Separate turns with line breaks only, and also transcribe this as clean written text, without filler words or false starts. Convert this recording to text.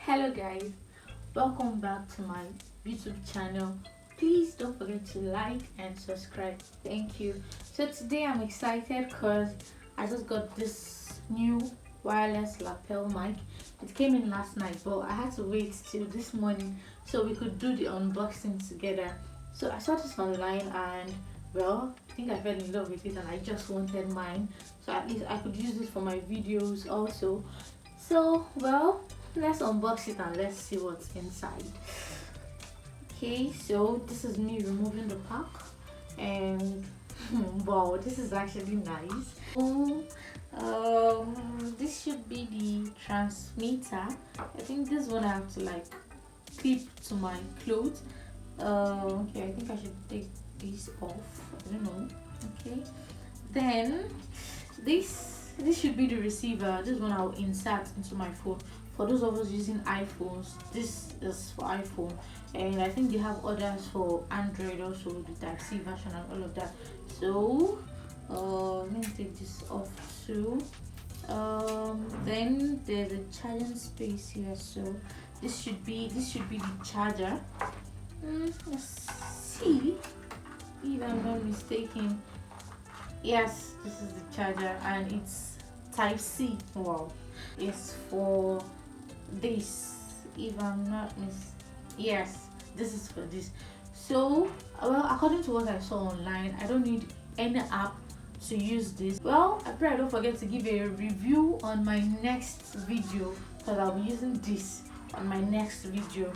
Hello guys, welcome back to my YouTube channel. Please don't forget to like and subscribe. Thank you. So today I'm excited because I just got this new wireless lapel mic. It came in last night, but I had to wait till this morning so we could do the unboxing together. So I saw this online and well, I think I fell in love with it and I just wanted mine. So at least I could use this for my videos also. So well, let's unbox it and let's see what's inside. Okay, so this is me removing the pack and wow, this is actually nice. This should be the transmitter. I think this one I have to like clip to my clothes. Okay, I think I should take this off. I don't know. Okay, then this should be the receiver. This one I'll insert into my phone. For those of us using iPhones, this is for iPhone, and I think they have others for Android also, the Type-C version and all of that. So let me take this off too. Then there's a charging space here, so this should be the charger. Let's see if I'm not mistaken. Yes, this is the charger and it's Type-C. Wow, it's for this, if I'm not yes, this is for this. So well, according to what I saw online, I don't need any app to use this. Well, I pray I don't forget to give a review on my next video because I'll be using this on my next video.